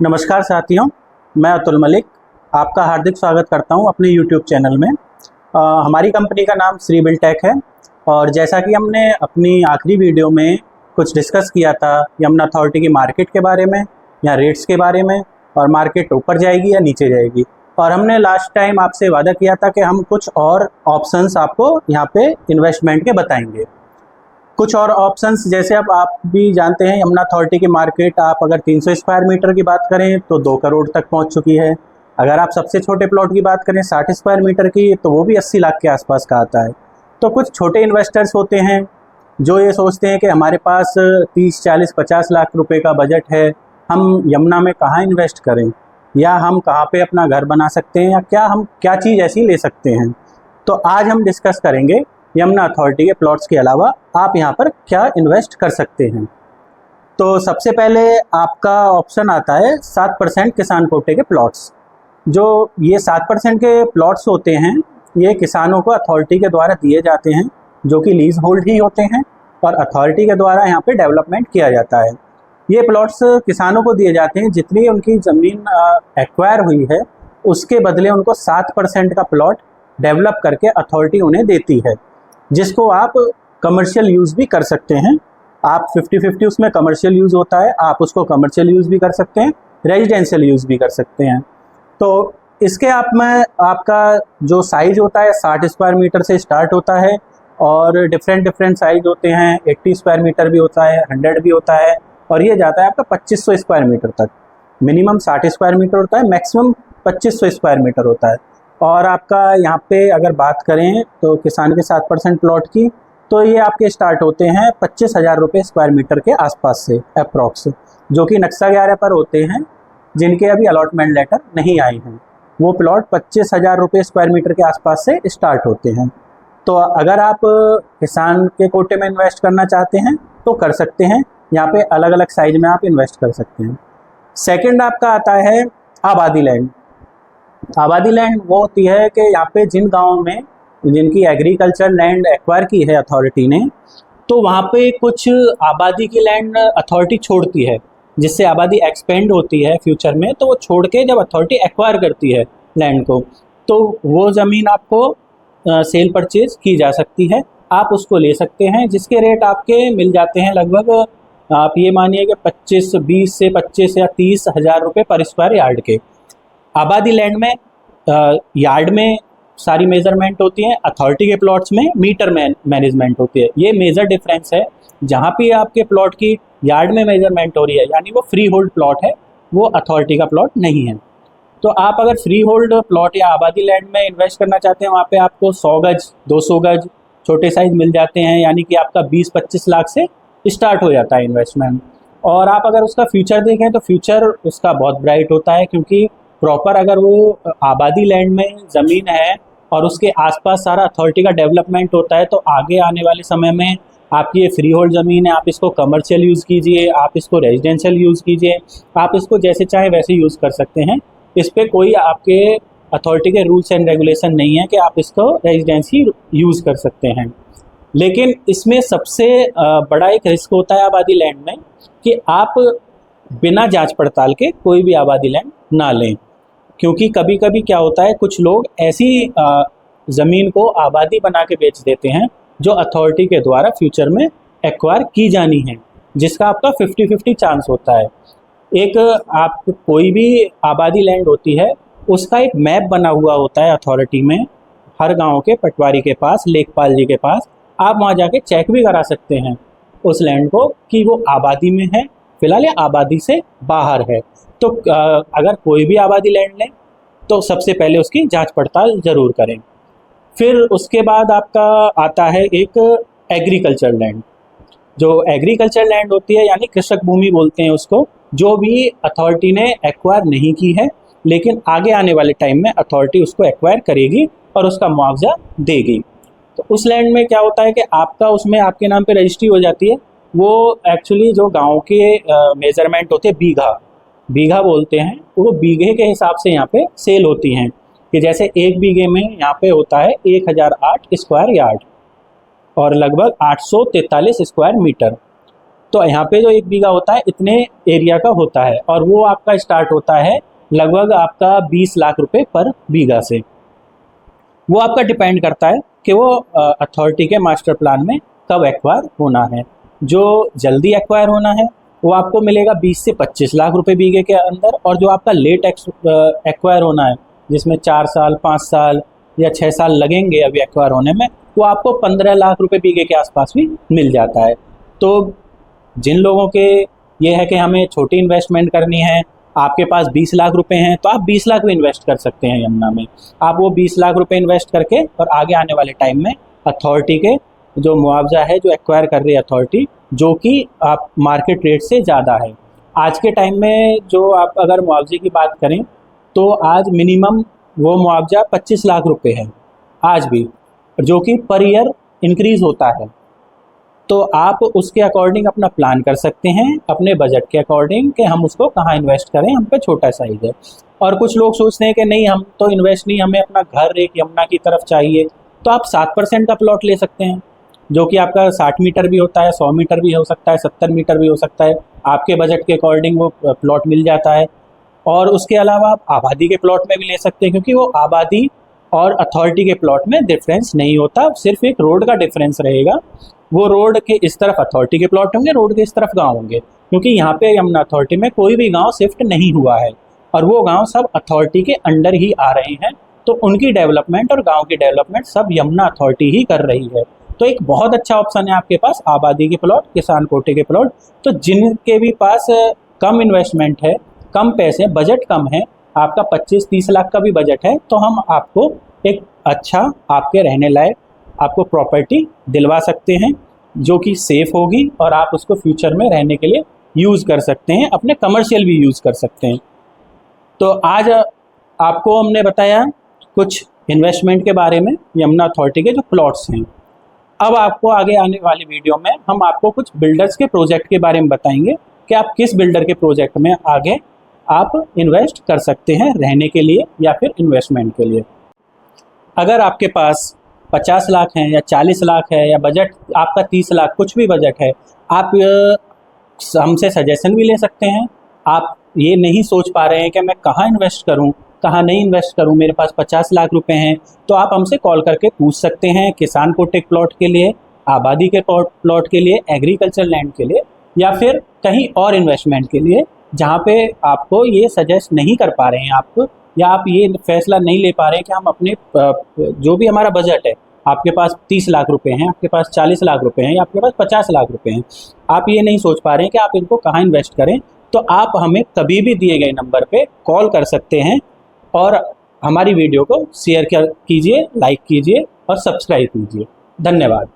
नमस्कार साथियों, मैं अतुल मलिक आपका हार्दिक स्वागत करता हूं अपने YouTube चैनल में। हमारी कंपनी का नाम श्री बिल्डटेक है और जैसा कि हमने अपनी आखिरी वीडियो में कुछ डिस्कस किया था यमुना अथॉरिटी की मार्केट के बारे में या रेट्स के बारे में, और मार्केट ऊपर जाएगी या नीचे जाएगी, और हमने लास्ट टाइम आपसे वादा किया था कि हम कुछ और ऑप्शंस आपको यहाँ पे इन्वेस्टमेंट के बताएंगे। कुछ और ऑप्शंस जैसे अब आप भी जानते हैं यमुना अथॉरिटी की मार्केट आप अगर 300 स्क्वायर मीटर की बात करें तो 2 करोड़ तक पहुंच चुकी है। अगर आप सबसे छोटे प्लॉट की बात करें 60 स्क्वायर मीटर की तो वो भी 80 लाख के आसपास का आता है। तो कुछ छोटे इन्वेस्टर्स होते हैं जो ये सोचते हैं कि हमारे पास 30, 40, 50 लाख रुपए का बजट है, हम यमुना में कहाँ इन्वेस्ट करें, या हम कहाँ पे अपना घर बना सकते हैं, या हम क्या चीज़ ऐसी ले सकते हैं। तो आज हम डिस्कस करेंगे यमुना अथॉरिटी के प्लॉट्स के अलावा आप यहाँ पर क्या इन्वेस्ट कर सकते हैं। तो सबसे पहले आपका ऑप्शन आता है 7% किसान कोटे के प्लॉट्स। जो ये 7% के प्लॉट्स होते हैं ये किसानों को अथॉरिटी के द्वारा दिए जाते हैं, जो कि लीज होल्ड ही होते हैं और अथॉरिटी के द्वारा यहाँ पे डेवलपमेंट किया जाता है। ये प्लॉट्स किसानों को दिए जाते हैं, जितनी उनकी ज़मीन एक्वायर हुई है उसके बदले उनको 7% का प्लॉट डेवलप करके अथॉरिटी उन्हें देती है, जिसको आप कमर्शियल यूज़ भी कर सकते हैं। आप 50-50 उसमें कमर्शियल यूज़ होता है, आप उसको कमर्शियल यूज़ भी कर सकते हैं, रेजिडेंशियल यूज़ भी कर सकते हैं। तो इसके आप में आपका जो साइज़ होता है 60 स्क्वायर मीटर से स्टार्ट होता है और डिफरेंट साइज़ होते हैं। 80 स्क्वायर मीटर भी होता है, 100 भी होता है, और ये जाता है आपका 2500 स्क्वायर मीटर तक। मिनिमम 60 स्क्वायर मीटर होता है, मैक्सिमम 2500 स्क्वायर मीटर होता है। और आपका यहाँ पे अगर बात करें तो किसान के 7% प्लॉट की, तो ये आपके स्टार्ट होते हैं 25,000 रुपये स्क्वायर मीटर के आसपास से अप्रॉक्स, जो कि नक्शा 11 पर होते हैं, जिनके अभी अलॉटमेंट लेटर नहीं आए हैं। वो प्लॉट 25,000 रुपये स्क्वायर मीटर के आसपास से स्टार्ट होते हैं। तो अगर आप किसान के कोटे में इन्वेस्ट करना चाहते हैं तो कर सकते हैं, यहाँ पे अलग अलग साइज में आप इन्वेस्ट कर सकते हैं। सेकेंड आपका आता है आबादी लैंड। आबादी लैंड वो होती है कि यहाँ पे जिन गाँव में जिनकी एग्रीकल्चर लैंड एक्वायर की है अथॉरिटी ने, तो वहाँ पे कुछ आबादी की लैंड अथॉरिटी छोड़ती है, जिससे आबादी एक्सपेंड होती है फ्यूचर में। तो वो छोड़ के जब अथॉरिटी एक्वायर करती है लैंड को, तो वो ज़मीन आपको सेल परचेज की जा सकती है, आप उसको ले सकते हैं, जिसके रेट आपके मिल जाते हैं लगभग, आप ये मानिए कि 20 से 25 या 30 हज़ार रुपये पर स्क्वायर यार्ड के। आबादी लैंड में यार्ड में सारी मेजरमेंट होती है, अथॉरिटी के प्लॉट्स में मीटर मैनेजमेंट होती है। ये मेजर डिफरेंस है। जहाँ पे आपके प्लॉट की यार्ड में मेजरमेंट हो रही है, यानी वो फ्री होल्ड प्लॉट है, वो अथॉरिटी का प्लॉट नहीं है। तो आप अगर फ्री होल्ड प्लॉट या आबादी लैंड में इन्वेस्ट करना चाहते हैं, वहाँ पे आपको 100 गज 200 गज छोटे साइज मिल जाते हैं, यानी कि आपका 20-25 लाख से स्टार्ट हो जाता है इन्वेस्टमेंट। और आप अगर उसका फ्यूचर देखें तो फ्यूचर उसका बहुत ब्राइट होता है, क्योंकि प्रॉपर अगर वो आबादी लैंड में ज़मीन है और उसके आसपास सारा अथॉरिटी का डेवलपमेंट होता है, तो आगे आने वाले समय में आपकी ये फ्री होल्ड ज़मीन है, आप इसको कमर्शियल यूज़ कीजिए, आप इसको रेजिडेंशियल यूज़ कीजिए, आप इसको जैसे चाहे वैसे यूज़ कर सकते हैं। इस पर कोई आपके अथॉरिटी के रूल्स एंड रेगुलेशन नहीं है कि आप इसको रेजिडेंसी यूज़ कर सकते हैं। लेकिन इसमें सबसे बड़ा एक रिस्क होता है आबादी लैंड में, कि आप बिना जांच पड़ताल के कोई भी आबादी लैंड ना लें, क्योंकि कभी कभी क्या होता है, कुछ लोग ऐसी ज़मीन को आबादी बना के बेच देते हैं जो अथॉरिटी के द्वारा फ्यूचर में एक्वायर की जानी है, जिसका आपका 50-50 चांस होता है। एक आप कोई भी आबादी लैंड होती है उसका एक मैप बना हुआ होता है अथॉरिटी में, हर गांव के पटवारी के पास, लेखपाल जी के पास। आप वहां जाके चेक भी करा सकते हैं उस लैंड को कि वो आबादी में है फिलहाल या आबादी से बाहर है। तो अगर कोई भी आबादी लैंड लें तो सबसे पहले उसकी जांच पड़ताल ज़रूर करें। फिर उसके बाद आपका आता है एक एग्रीकल्चर लैंड। जो एग्रीकल्चर लैंड होती है, यानी कृषक भूमि बोलते हैं उसको, जो भी अथॉरिटी ने एक्वायर नहीं की है, लेकिन आगे आने वाले टाइम में अथॉरिटी उसको एक्वायर करेगी और उसका मुआवजा देगी। तो उस लैंड में क्या होता है कि आपका उसमें आपके नाम पे रजिस्ट्री हो जाती है। वो एक्चुअली जो गांव के मेजरमेंट होते हैं, बीघा बोलते हैं, वो बीघे के हिसाब से यहाँ पे सेल होती हैं, कि जैसे 1 बीघे में यहाँ पे होता है 1008 स्क्वायर यार्ड और लगभग 843 स्क्वायर मीटर। तो यहाँ पे जो 1 बीघा होता है इतने एरिया का होता है, और वो आपका स्टार्ट होता है लगभग आपका 20 लाख रुपए पर बीघा से। वो आपका डिपेंड करता है कि वो अथॉरिटी के मास्टर प्लान में कब एक्वायर होना है। जो जल्दी एक्वायर होना है वो आपको मिलेगा 20 से 25 लाख रुपए बीघे के अंदर, और जो आपका लेट एक्वायर होना है जिसमें 4 साल 5 साल या 6 साल लगेंगे अभी एक्वायर होने में, वो आपको 15 लाख रुपए बीघे के आसपास भी मिल जाता है। तो जिन लोगों के ये है कि हमें छोटी इन्वेस्टमेंट करनी है, आपके पास 20 लाख रुपए हैं, तो आप 20 लाख भी इन्वेस्ट कर सकते हैं यमुना में। आप वो 20 लाख रुपए इन्वेस्ट करके और आगे आने वाले टाइम में अथॉरिटी के जो मुआवजा है जो एक्वायर कर रही है अथॉरिटी, जो कि आप मार्केट रेट से ज़्यादा है आज के टाइम में, जो आप अगर मुआवजे की बात करें तो आज मिनिमम वो मुआवजा 25 लाख रुपए है आज भी, जो कि पर ईयर इंक्रीज़ होता है। तो आप उसके अकॉर्डिंग अपना प्लान कर सकते हैं, अपने बजट के अकॉर्डिंग, कि हम उसको कहाँ इन्वेस्ट करें, हम पे छोटा साइज है। और कुछ लोग सोचते हैं कि नहीं हम तो इन्वेस्ट नहीं, हमें अपना घर एक यमुना की तरफ चाहिए, तो आप 7% का प्लॉट ले सकते हैं, जो कि आपका 60 मीटर भी होता है, 100 मीटर भी हो सकता है, 70 मीटर भी हो सकता है, आपके बजट के अकॉर्डिंग वो प्लॉट मिल जाता है। और उसके अलावा आप आबादी के प्लॉट में भी ले सकते हैं, क्योंकि वो आबादी और अथॉरिटी के प्लॉट में डिफरेंस नहीं होता, सिर्फ एक रोड का डिफरेंस रहेगा। वो रोड के इस तरफ अथॉरिटी के प्लॉट होंगे, रोड के इस तरफ गांव होंगे, क्योंकि यहाँ पे यमुना अथॉरिटी में कोई भी गांव शिफ्ट नहीं हुआ है, और वो गांव सब अथॉरिटी के अंडर ही आ रहे हैं। तो उनकी डेवलपमेंट और गांव की डेवलपमेंट सब यमुना अथॉरिटी ही कर रही है। तो एक बहुत अच्छा ऑप्शन है आपके पास आबादी के प्लॉट, किसान कोटे के प्लॉट। तो जिनके भी पास कम इन्वेस्टमेंट है, कम पैसे, बजट कम है, आपका 25-30 लाख का भी बजट है, तो हम आपको एक अच्छा आपके रहने लायक आपको प्रॉपर्टी दिलवा सकते हैं, जो कि सेफ़ होगी और आप उसको फ्यूचर में रहने के लिए यूज़ कर सकते हैं, अपने कमर्शियल भी यूज़ कर सकते हैं। तो आज आपको हमने बताया कुछ इन्वेस्टमेंट के बारे में, यमुना अथॉरिटी के जो प्लॉट्स हैं। अब आपको आगे आने वाली वीडियो में हम आपको कुछ बिल्डर्स के प्रोजेक्ट के बारे में बताएंगे कि आप किस बिल्डर के प्रोजेक्ट में आगे आप इन्वेस्ट कर सकते हैं रहने के लिए या फिर इन्वेस्टमेंट के लिए। अगर आपके पास 50 लाख हैं या 40 लाख है, या बजट आपका 30 लाख, कुछ भी बजट है, आप हमसे सजेशन भी ले सकते हैं। आप ये नहीं सोच पा रहे हैं कि मैं कहाँ इन्वेस्ट करूँ, कहाँ नहीं इन्वेस्ट करूँ, मेरे पास 50 लाख रुपए हैं, तो आप हमसे कॉल करके पूछ सकते हैं किसान कोटे प्लॉट के लिए, आबादी के प्लॉट के लिए, एग्रीकल्चर लैंड के लिए, या फिर कहीं और इन्वेस्टमेंट के लिए जहाँ पे आपको ये सजेस्ट नहीं कर पा रहे हैं आप, या आप ये फैसला नहीं ले पा रहे हैं कि हम अपने जो भी हमारा बजट है, आपके पास 30 लाख रुपए हैं, आपके पास 40 लाख रुपए हैं, या आपके पास 50 लाख रुपए हैं, आप ये नहीं सोच पा रहे हैं कि आप इनको कहाँ इन्वेस्ट करें, तो आप हमें कभी भी दिए गए नंबर पे कॉल कर सकते हैं और हमारी वीडियो को शेयर कीजिए, लाइक कीजिए और सब्सक्राइब कीजिए। धन्यवाद।